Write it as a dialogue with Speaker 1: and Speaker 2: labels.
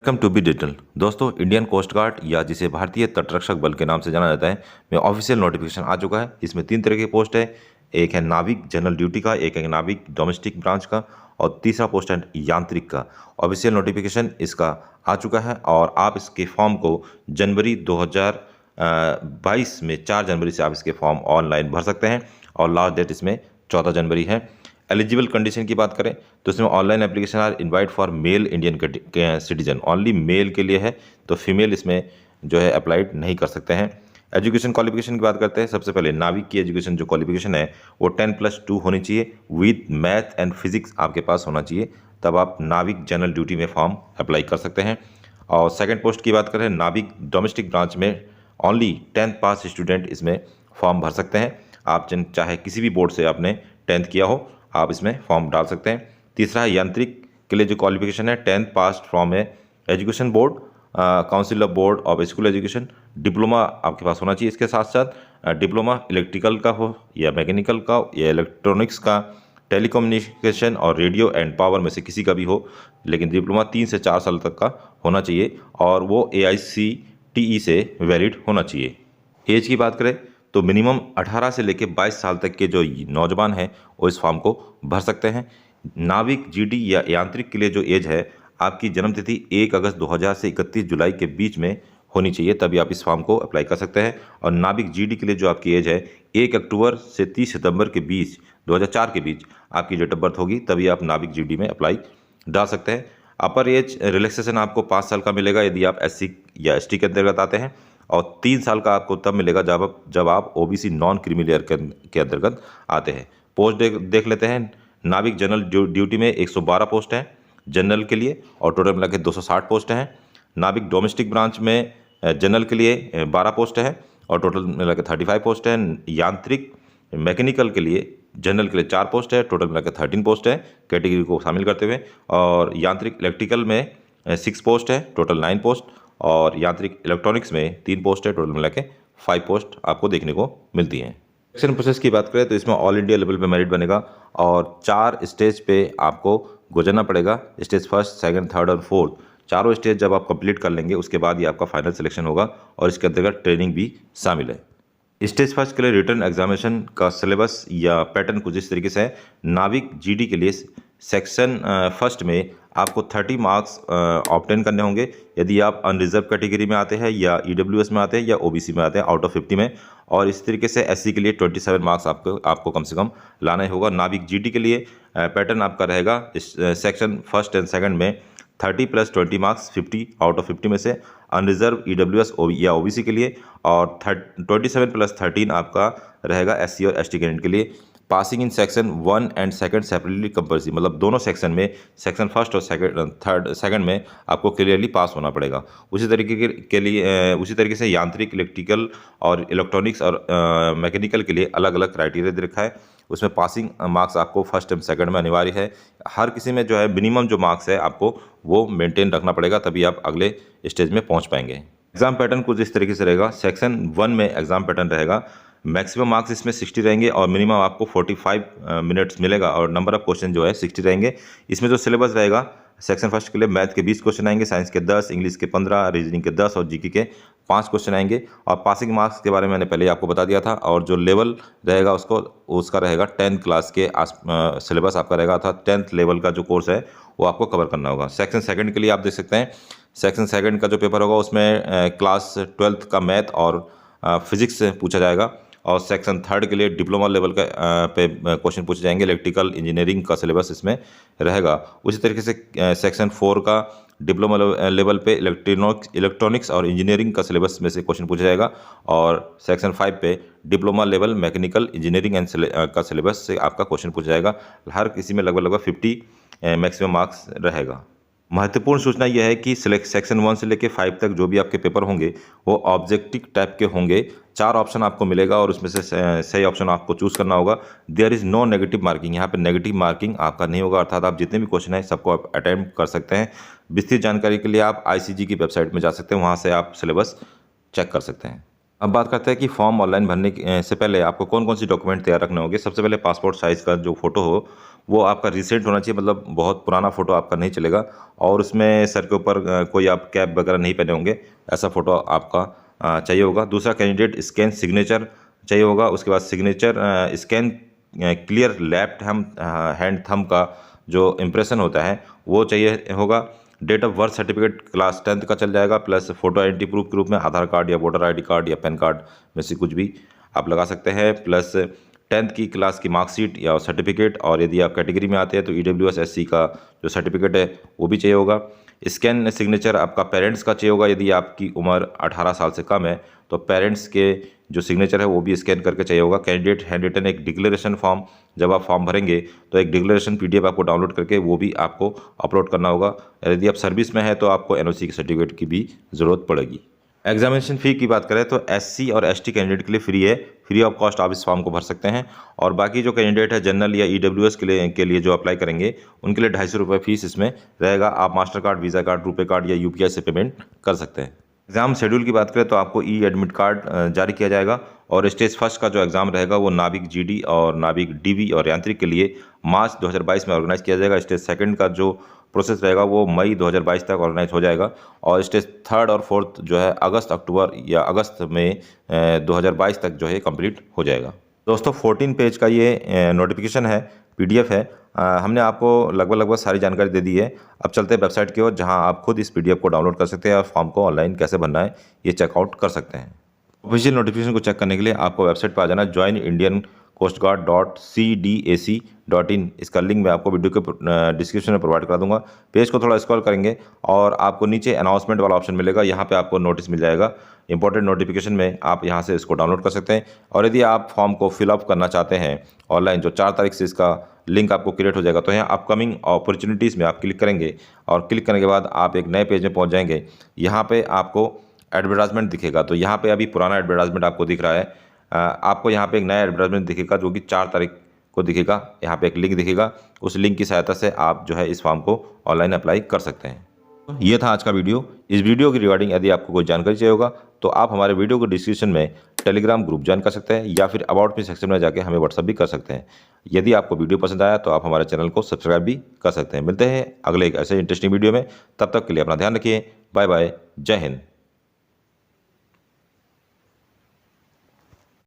Speaker 1: Welcome to be digital. दोस्तों, Indian coast guard या जिसे भारतीय तटरक्षक बल के नाम से जाना जाता है में ऑफिशियल नोटिफिकेशन आ चुका है। इसमें 3 तरह की पोस्ट है। एक है नाविक जनरल ड्यूटी का, एक है नाविक डोमेस्टिक ब्रांच का और तीसरा पोस्ट है यांत्रिक का। ऑफिशियल नोटिफिकेशन इसका आ चुका है और आप इसके फॉर्म को जनवरी 2022 में 4 जनवरी से आप इसके फॉर्म ऑनलाइन भर सकते हैं और लास्ट डेट इसमें 14 जनवरी है। एलिजिबल कंडीशन की बात करें तो इसमें online application are invite for male Indian citizen, only male के लिए है, तो फीमेल इसमें जो है अप्लाइड नहीं कर सकते हैं। एजुकेशन क्वालिफिकेशन की बात करते हैं। सबसे पहले नाविक की एजुकेशन जो क्वालिफिकेशन है वो 10+2 होनी चाहिए विद मैथ एंड फिजिक्स आपके पास होना चाहिए, तब आप नाविक जनरल ड्यूटी में फॉर्म अप्लाई कर सकते हैं। और सेकंड पोस्ट की बात करें नाविक डोमेस्टिक ब्रांच में ओनली 10th पास स्टूडेंट इसमें फॉर्म भर सकते हैं। आप चाहे किसी भी बोर्ड से आपने 10th किया हो आप इसमें फॉर्म डाल सकते हैं। तीसरा है यांत्रिक के लिए जो क्वालिफिकेशन है 10th pass from A education board, council of board of school education, diploma आपके पास होना चाहिए। इसके साथ साथ डिप्लोमा इलेक्ट्रिकल का हो या मैकेनिकल का या इलेक्ट्रॉनिक्स का, टेलीकम्युनिकेशन और रेडियो एंड पावर में से किसी का भी हो, लेकिन डिप्लोमा 3 से 4 साल तक का होना चाहिए और वो AICTE से वैलिड होना चाहिए। एज की बात करें तो मिनिमम 18 से लेकर 22 साल तक के जो नौजवान हैं वो इस फॉर्म को भर सकते हैं। नाविक GD या यांत्रिक के लिए जो एज है आपकी जन्म तिथि 1 अगस्त 2000 से 31 जुलाई के बीच में होनी चाहिए, तभी आप इस फॉर्म को अप्लाई कर सकते हैं। और नाविक GD के लिए जो आपकी एज है 1 अक्टूबर से 30 सितंबर के बीच 2004 के बीच आपकी डेट ऑफ बर्थ होगी, तभी आप नाविक GD में अप्लाई डाल सकते हैं। अपर एज रिलैक्सेशन आपको 5 साल का मिलेगा यदि आप SC या ST के अंतर्गत आते हैं और 3 साल का आपको तब मिलेगा जब आप OBC नॉन क्रीमी लेयर के अंतर्गत आते हैं। पोस्ट देख लेते हैं। नाविक जनरल ड्यूटी में 112 पोस्ट हैं जनरल के लिए और टोटल मिला के 260 पोस्ट हैं। नाविक डोमेस्टिक ब्रांच में जनरल के लिए 12 पोस्ट हैं और टोटल मिला के 35 पोस्ट हैं। यांत्रिक मैकेनिकल के लिए जनरल के लिए 4 पोस्ट है, टोटल मिला के 13 पोस्ट है कैटेगरी को शामिल करते हुए। और यांत्रिक इलेक्ट्रिकल में 6 पोस्ट है, टोटल 9 पोस्ट। और यांत्रिक इलेक्ट्रॉनिक्स में 3 पोस्ट है, टोटल मिला के 5 पोस्ट आपको देखने को मिलती हैं। सिलेक्शन प्रोसेस की बात करें तो इसमें ऑल इंडिया लेवल पे मेरिट बनेगा और 4 स्टेज पे आपको गुजरना पड़ेगा। स्टेज फर्स्ट, सेकंड, थर्ड और फोर्थ, चारों स्टेज जब आप कंप्लीट कर लेंगे उसके बाद ही आपका फाइनल सिलेक्शन होगा और इसके अंतर्गत ट्रेनिंग भी शामिल है। स्टेज फर्स्ट के लिए रिटर्न एग्जामिनेशन का सिलेबस या पैटर्न कुछ इस तरीके से है। नाविक GD के लिए सेक्शन फर्स्ट में आपको 30 मार्क्स ऑब्टेन करने होंगे यदि आप अनरिजर्व कैटेगरी में आते हैं या EWS में आते हैं या OBC में आते हैं आउट ऑफ 50 में। और इस तरीके से SC के लिए 27 मार्क्स आपको कम से कम लाना ही होगा। नाविक GD के लिए पैटर्न आपका रहेगा इस सेक्शन फर्स्ट एंड सेकंड में 30 + 20 मार्क्स 50 आउट ऑफ 50 में से, अनरिजर्व EWS या OBC के लिए, और 27 + 13 आपका रहेगा SC और ST कैंडिडेट के लिए। Passing in section 1 and second separately compulsory, मतलब दोनों सेक्शन में, सेक्शन फर्स्ट और सेकंड में आपको क्लियरली पास होना पड़ेगा। उसी तरीके से यांत्रिक, इलेक्ट्रिकल और इलेक्ट्रॉनिक्स और मैकेनिकल के लिए अलग अलग क्राइटेरिया दे रखा है। उसमें पासिंग मार्क्स आपको फर्स्ट एंड सेकंड में अनिवार्य है। हर किसी में जो है मिनिमम जो मार्क्स है आपको वो मेंटेन रखना पड़ेगा, तभी आप अगले स्टेज में पहुंच पाएंगे। एग्जाम पैटर्न कुछ इस तरीके से रहेगा। सेक्शन 1 में एग्जाम पैटर्न रहेगा, मैक्सिमम मार्क्स इसमें 60 रहेंगे और मिनिमम आपको 45 मिनट्स मिलेगा और नंबर ऑफ क्वेश्चन जो है 60 रहेंगे। इसमें जो सिलेबस रहेगा सेक्शन फर्स्ट के लिए मैथ के 20 क्वेश्चन आएंगे, साइंस के 10, इंग्लिश के 15, रीजनिंग के 10 और GK के 5 क्वेश्चन आएंगे। और पासिंग मार्क्स के बारे में मैंने पहले ही आपको बता दिया था। और जो लेवल रहेगा उसका रहेगा 10th क्लास के सिलेबस आपका रहेगा, अर्थात 10th लेवल का जो कोर्स है वो आपको कवर करना होगा। सेक्शन सेकंड के लिए आप देख सकते हैं, सेक्शन सेकंड का जो पेपर होगा उसमें क्लास 12th का मैथ और फिजिक्स पूछा जाएगा। और सेक्शन थर्ड के लिए डिप्लोमा लेवल का पे क्वेश्चन पूछे जाएंगे, इलेक्ट्रिकल इंजीनियरिंग का सिलेबस इसमें रहेगा। उसी तरीके से सेक्शन 4 का डिप्लोमा लेवल पे इलेक्ट्रॉनिक्स और इंजीनियरिंग का सिलेबस में से क्वेश्चन पूछा जाएगा। और सेक्शन 5 पे diploma level mechanical engineering and का सिलेबस से आपका क्वेश्चन पूछा जाएगा। हर किसी में लगभग 50 मैक्सिमम मार्क्स रहेगा। महत्वपूर्ण सूचना यह है कि सेक्शन 1 से लेकर 5 तक जो भी आपके पेपर होंगे वो ऑब्जेक्टिव टाइप के होंगे। 4 ऑप्शन आपको मिलेगा और उसमें से सही ऑप्शन आपको चूज़ करना होगा। There is no negative marking, यहाँ पे नेगेटिव मार्किंग आपका नहीं होगा, अर्थात आप जितने भी क्वेश्चन हैं सबको आप अटेम्प्ट कर सकते हैं। विस्तृत जानकारी के लिए आप ICG की वेबसाइट में जा सकते हैं, वहाँ से आप सिलेबस चेक कर सकते हैं। अब बात करते हैं कि फॉर्म ऑनलाइन भरने से पहले आपको कौन कौन सी डॉक्यूमेंट तैयार रखने होंगे। सबसे पहले पासपोर्ट साइज़ का जो फ़ोटो हो वो आपका रिसेंट होना चाहिए, मतलब बहुत पुराना फ़ोटो आपका नहीं चलेगा। और उसमें सर के ऊपर कोई आप कैप वगैरह नहीं पहने होंगे, ऐसा फ़ोटो आपका चाहिए होगा। दूसरा, कैंडिडेट स्कैन सिग्नेचर चाहिए होगा। उसके बाद signature scan clear left hand thumb का जो इम्प्रेशन होता है वो चाहिए होगा। Date of birth certificate class 10th का चल जाएगा, प्लस फोटो आइडेंटिटी प्रूफ के रूप में आधार कार्ड या वोटर आईडी कार्ड या पैन कार्ड में से कुछ भी आप लगा सकते हैं, प्लस 10th की क्लास की मार्कशीट या सर्टिफिकेट। और यदि आप कैटेगरी में आते हैं तो EWS SC का जो सर्टिफिकेट है वो भी चाहिए होगा। स्कैन सिग्नेचर आपका पेरेंट्स का चाहिए होगा। यदि आपकी उम्र 18 साल से कम है तो पेरेंट्स के जो सिग्नेचर है वो भी स्कैन करके चाहिए होगा। कैंडिडेट हैंड रिटन एक डिक्लेरेशन फॉर्म, जब आप फॉर्म भरेंगे तो एक डिक्लेरेशन PDF आपको डाउनलोड करके वो भी आपको अपलोड करना होगा। यदि आप सर्विस में है तो आपको NOC के सर्टिफिकेट की भी ज़रूरत पड़ेगी। एग्जामिनेशन फ़ी की बात करें तो SC और ST कैंडिडेट के लिए फ्री है, फ्री ऑफ कॉस्ट आप इस फॉर्म को भर सकते हैं। और बाकी जो कैंडिडेट है जनरल या EWS के लिए जो अप्लाई करेंगे उनके लिए 250 रुपये फीस इसमें रहेगा। आप master card, visa card, RuPay card या UPI से पेमेंट कर सकते हैं। एग्ज़ाम शेड्यूल की बात करें तो आपको एडमिट कार्ड जारी किया जाएगा। और स्टेज फर्स्ट का जो एग्ज़ाम रहेगा वो नाविक GD और नाविक DV और यांत्रिक के लिए मार्च 2022 में ऑर्गेनाइज किया जाएगा। स्टेज सेकंड का जो प्रोसेस रहेगा वो मई 2022 तक ऑर्गेनाइज हो जाएगा। और स्टेज थर्ड और फोर्थ जो है अगस्त, अक्टूबर या अगस्त में 2022 तक जो है कंप्लीट हो जाएगा। दोस्तों 14 पेज का ये नोटिफिकेशन है, PDF है। हमने आपको लगभग सारी जानकारी दे दी है। अब चलते हैं वेबसाइट की ओर, जहां आप खुद इस PDF को डाउनलोड कर सकते हैं और फॉर्म को ऑनलाइन कैसे भरना है ये चेकआउट कर सकते हैं। ऑफिशियल नोटिफिकेशन को चेक करने के लिए आपको वेबसाइट पर आ जाना, joinIndianCoastGuard.cdac.in। इसका लिंक मैं आपको वीडियो के डिस्क्रिप्शन में प्रोवाइड करा दूंगा। पेज को थोड़ा स्क्रॉल करेंगे और आपको नीचे अनाउंसमेंट वाला ऑप्शन मिलेगा, यहाँ पे आपको नोटिस मिल जाएगा इंपॉर्टेंट नोटिफिकेशन में। आप यहाँ से इसको डाउनलोड कर सकते हैं। और यदि आप फॉर्म को फिलअप करना चाहते हैं ऑनलाइन, जो 4 तारीख से इसका लिंक आपको क्रिएट हो जाएगा, तो यहाँ अपकमिंग अपॉर्चुनिटीज़ में आप क्लिक करेंगे और क्लिक करने के बाद आप एक नए पेज में पहुँच जाएंगे। यहाँ पे आपको एडवर्टाइजमेंट दिखेगा, तो यहाँ पे अभी पुराना एडवर्टाइजमेंट आपको दिख रहा है। आपको यहाँ पे एक नया एडवर्टाइजमेंट दिखेगा जो कि 4 तारीख को दिखेगा। यहाँ पे एक लिंक दिखेगा, उस लिंक की सहायता से आप जो है इस फॉर्म को ऑनलाइन अप्लाई कर सकते हैं। ये था आज का वीडियो। इस वीडियो की रिगार्डिंग यदि आपको कोई जानकारी चाहिए होगा तो आप हमारे वीडियो को डिस्क्रिप्शन में टेलीग्राम ग्रुप ज्वाइन कर सकते हैं या फिर अबाउट मी सेक्शन में जाके हमें व्हाट्सअप भी कर सकते हैं। यदि आपको वीडियो पसंद आया तो आप हमारे चैनल को सब्सक्राइब भी कर सकते हैं। मिलते हैं अगले एक ऐसे इंटरेस्टिंग वीडियो में, तब तक के लिए अपना ध्यान रखिए। बाय बाय, जय हिंद।